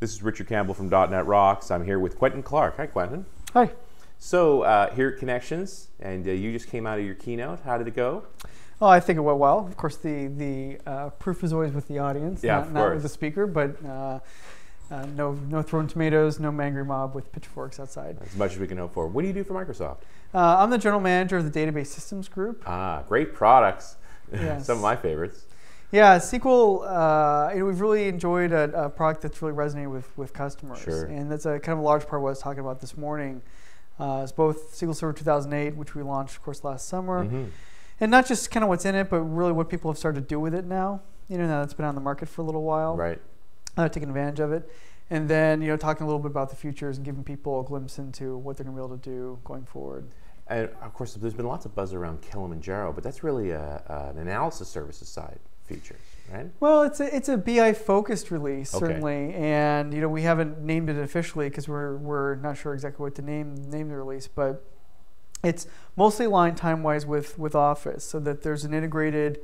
This is Richard Campbell from .NET Rocks. I'm here with Quentin Clark. Hi, Quentin. Hi. So here at Connections, and you just came out of your keynote. How did it go? Oh, I think it went well. Of course, the proof is always with the audience, not with the speaker, but no throwing tomatoes, no angry mob with pitchforks outside. As much as we can hope for. What do you do for Microsoft? I'm the general manager of the database systems group. Ah, great products. Yes. Some of my favorites. Yeah, SQL, we've really enjoyed a product that's really resonated with customers. Sure. And that's a kind of a large part of what I was talking about this morning. It's both SQL Server 2008, which we launched, of course, last summer. Mm-hmm. And not just kind of what's in it, but really what people have started to do with it now. Now that it's been on the market for a little while. Right. Taking advantage of it. And then, talking a little bit about the futures and giving people a glimpse into what they're going to be able to do going forward. And of course, there's been lots of buzz around Kilimanjaro, but that's really an analysis services side feature, right? Well, it's a BI-focused release, certainly. Okay. And, we haven't named it officially because we're not sure exactly what to name the release, but it's mostly aligned time-wise with Office, so that there's an integrated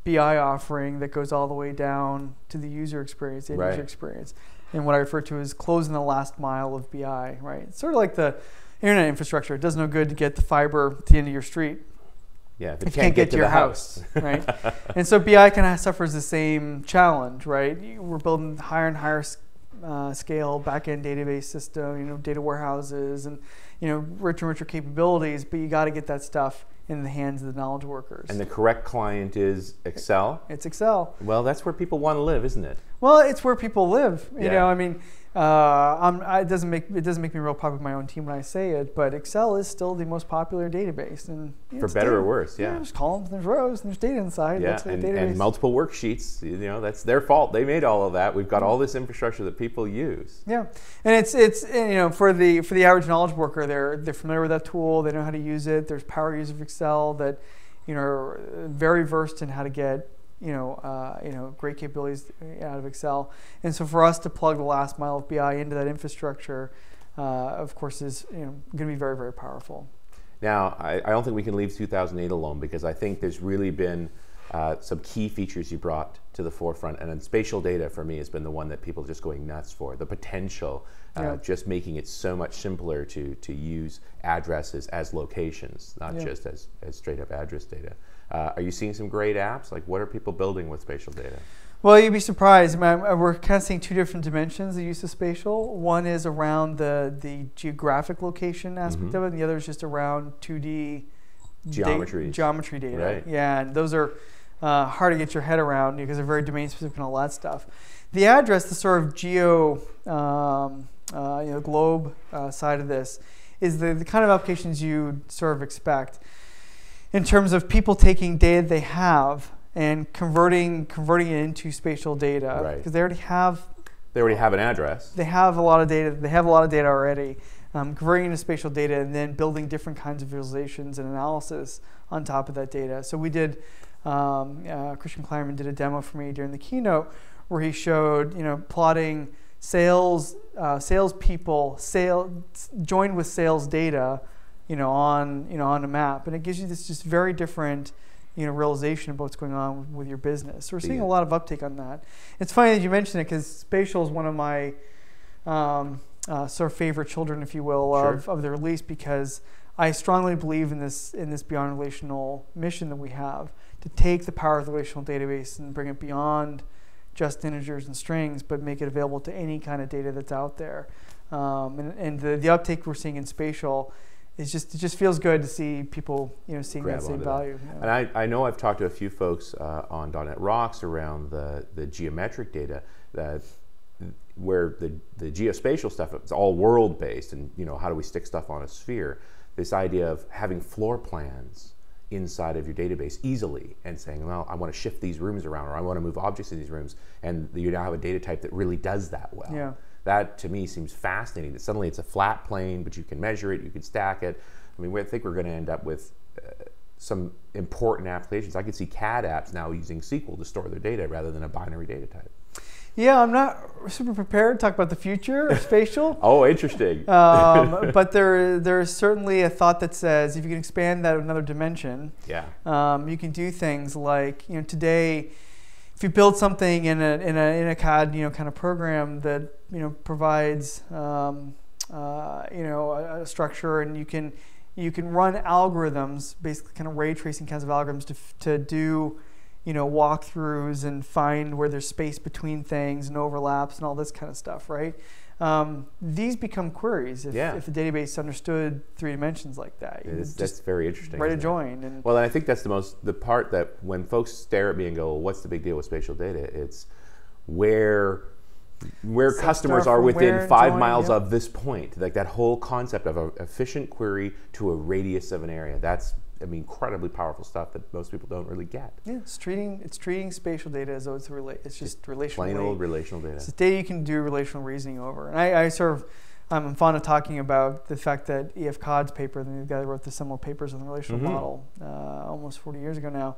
BI offering that goes all the way down to the user experience, the end user experience, and what I refer to as closing the last mile of BI, right? It's sort of like the internet infrastructure. It does no good to get the fiber to the end of your street. Yeah, if you can't get to your house, right? And so BI kind of suffers the same challenge, right? We're building higher and higher scale back-end database system, data warehouses, and richer and richer capabilities. But you got to get that stuff in the hands of the knowledge workers. And the correct client is Excel? It's Excel. Well, that's where people want to live, isn't it? Well, it's where people live. Yeah. It doesn't make me real popular with my own team when I say it, but Excel is still the most popular database. And for better or worse, yeah. There's columns, there's rows, and there's data inside. Yeah, That's and multiple worksheets. That's their fault. They made all of that. We've got all this infrastructure that people use. Yeah, and it's for the average knowledge worker, they're familiar with that tool. They know how to use it. There's power users of Excel that are very versed in how to get great capabilities out of Excel. And so for us to plug the last mile of BI into that infrastructure, of course, is going to be very, very powerful. Now, I don't think we can leave 2008 alone, because I think there's really been some key features you brought to the forefront. And then spatial data, for me, has been the one that people are just going nuts for. The potential, just making it so much simpler to use addresses as locations, not just as straight up address data. Are you seeing some great apps? Like, what are people building with spatial data? Well, you'd be surprised. We're kind of seeing two different dimensions of the use of spatial. One is around the geographic location aspect of it, and the other is just around 2D geometry data. Right. Yeah, and those are hard to get your head around because they're very domain specific and all that stuff. The address, the sort of geo globe side of this, is the kind of applications you sort of expect, in terms of people taking data they have and converting it into spatial data, right? Because they already have an address. They have a lot of data. They have a lot of data already. Converting into spatial data and then building different kinds of visualizations and analysis on top of that data. So we did. Christian Kleiman did a demo for me during the keynote where he showed plotting salespeople joined with sales data. On a map, and it gives you this just very different, realization of what's going on with your business. So we're seeing a lot of uptake on that. It's funny that you mention it because spatial is one of my sort of favorite children, if you will, of the release, because I strongly believe in this beyond relational mission that we have to take the power of the relational database and bring it beyond just integers and strings, but make it available to any kind of data that's out there. And the uptake we're seeing in spatial. It just feels good to see people seeing that same value. Yeah. And I know I've talked to a few folks on .NET Rocks around the geometric data, where the geospatial stuff, it's all world based, and how do we stick stuff on a sphere. This idea of having floor plans inside of your database easily and saying, well, I want to shift these rooms around, or I want to move objects in these rooms, and you now have a data type that really does that well. Yeah. That, to me, seems fascinating, that suddenly it's a flat plane, but you can measure it, you can stack it. I think we're going to end up with some important applications. I could see CAD apps now using SQL to store their data rather than a binary data type. Yeah, I'm not super prepared to talk about the future of spatial. Oh, interesting. But there's certainly a thought that says if you can expand that another dimension, you can do things like, today, if you build something in a CAD kind of program that provides a structure, and you can run algorithms, basically kind of ray tracing kinds of algorithms to do walkthroughs and find where there's space between things and overlaps and all this kind of stuff, right? These become queries if the database understood 3 dimensions like that. That's very interesting. Write a join. And well, and I think that's the part that when folks stare at me and go, well, what's the big deal with spatial data? It's where customers are within 5 miles of this point. Like that whole concept of an efficient query to a radius of an area. That's incredibly powerful stuff that most people don't really get. Yeah, it's treating spatial data as though it's just relational. Plain old relational data. It's data you can do relational reasoning over. And I'm fond of talking about the fact that E.F. Codd's paper, the guy that wrote the seminal papers on the relational model almost 40 years ago now,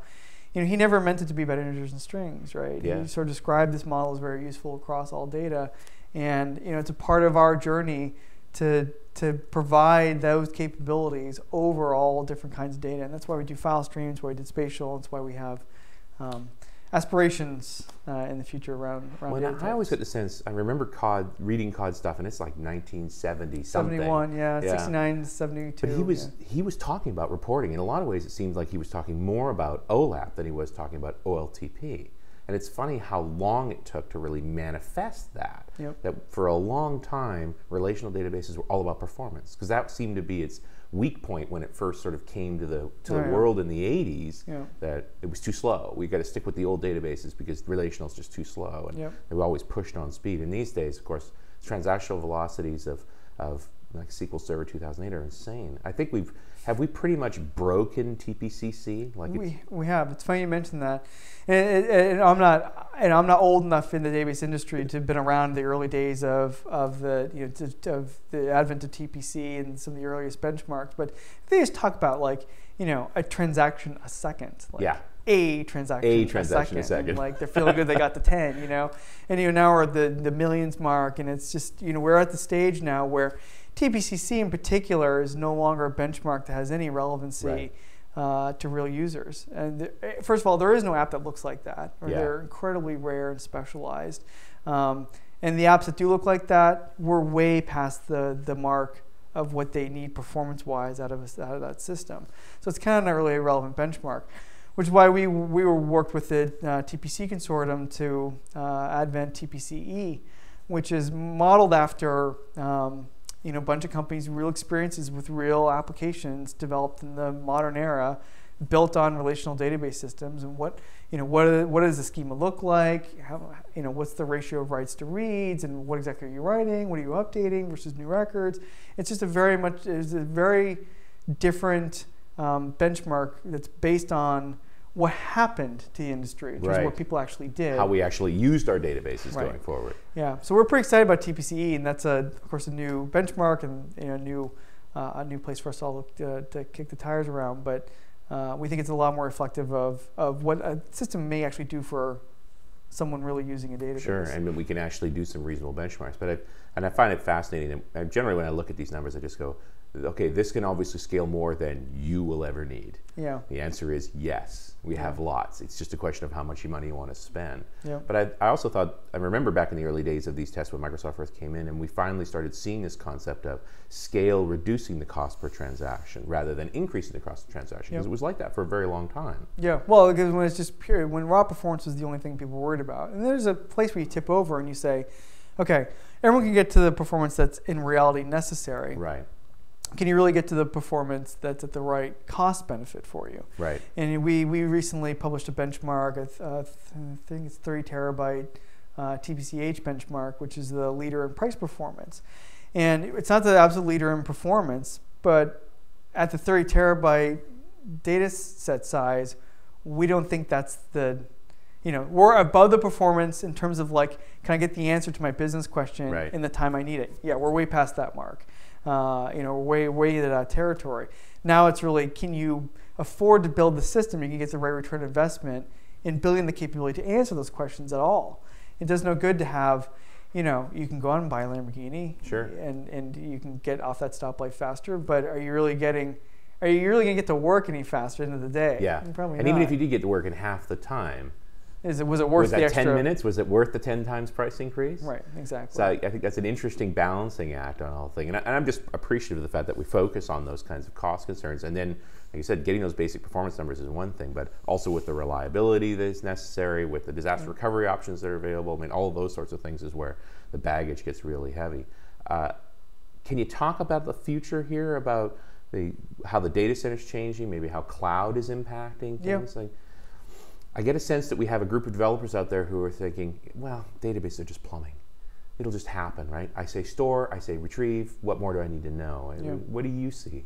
he never meant it to be about integers and strings, right? Yeah. He sort of described this model as very useful across all data. And it's a part of our journey to provide those capabilities over all different kinds of data. And that's why we do file streams, why we did spatial. That's why we have aspirations in the future around data. I always get the sense, I remember reading Codd stuff, and it's like 1970 something. 71, 69, 72. But he was talking about reporting. In a lot of ways, it seems like he was talking more about OLAP than he was talking about OLTP. And it's funny how long it took to really manifest that. Yep. That for a long time, relational databases were all about performance, because that seemed to be its weak point when it first sort of came to the world in the 80s. That it was too slow. We got to stick with the old databases because relational is just too slow, and they were always pushed on speed. And these days, of course, transactional velocities of like SQL Server 2008 are insane. I think have we pretty much broken TPCC? Like we have. It's funny you mentioned that, and I'm not old enough in the database industry to have been around the early days of the advent of TPC and some of the earliest benchmarks. But they just talk about a transaction a second. A transaction a second. Like they're feeling good they got to 10, And now we're at the millions mark, and it's just we're at the stage now where TPCC in particular is no longer a benchmark that has any relevancy to real users. And first of all, there is no app that looks like that, or they're incredibly rare and specialized. And the apps that do look like that, we're way past the mark of what they need performance-wise out of that system. So it's kind of not really a relevant benchmark, which is why we worked with the TPC consortium to advent TPCE, which is modeled after a bunch of companies' real experiences with real applications developed in the modern era, built on relational database systems, and what does the schema look like? What's the ratio of writes to reads, and what exactly are you writing? What are you updating versus new records? It's just a very different benchmark that's based on what happened to the industry in terms of what people actually did. How we actually used our databases going forward. Yeah, so we're pretty excited about TPCE, and that's of course a new benchmark and a new place for us all to kick the tires around. But we think it's a lot more reflective of what a system may actually do for someone really using a database. Sure, and we can actually do some reasonable benchmarks. But I find it fascinating. And generally, when I look at these numbers, I just go, okay, this can obviously scale more than you will ever need. Yeah. The answer is yes. We have lots. It's just a question of how much money you want to spend. Yeah. But I also thought, I remember back in the early days of these tests when Microsoft first came in, and we finally started seeing this concept of scale reducing the cost per transaction rather than increasing the cost per transaction, because it was like that for a very long time. Yeah, well, because when it's just pure, when raw performance was the only thing people were worried about. And there's a place where you tip over and you say, okay, everyone can get to the performance that's in reality necessary. Right. Can you really get to the performance that's at the right cost benefit for you? Right. And we recently published a benchmark, I think it's 30 terabyte TPCH benchmark, which is the leader in price performance. And it's not the absolute leader in performance, but at the 30 terabyte data set size, we don't think that's we're above the performance in terms of can I get the answer to my business question in the time I need it? Yeah, we're way past that mark. Way into that territory. Now it's really, can you afford to build the system you can get the right return on investment in building the capability to answer those questions at all? It does no good to have, you can go out and buy a Lamborghini, and you can get off that stoplight faster, but are you really going to get to work any faster at the end of the day? Yeah, Probably and not. even if you did get to work in half the time, Was it worth was the that extra 10 minutes? Was it worth the 10 times price increase? Right, exactly. So I think that's an interesting balancing act on the whole thing. And I'm just appreciative of the fact that we focus on those kinds of cost concerns. And then, like you said, getting those basic performance numbers is one thing, but also with the reliability that is necessary, with the disaster recovery options that are available. I mean, all of those sorts of things is where the baggage gets really heavy. Can you talk about the future here, about how the data center is changing, maybe how cloud is impacting things? Like, I get a sense that we have a group of developers out there who are thinking, well, databases are just plumbing. It'll just happen, right? I say store, I say retrieve. What more do I need to know? What do you see?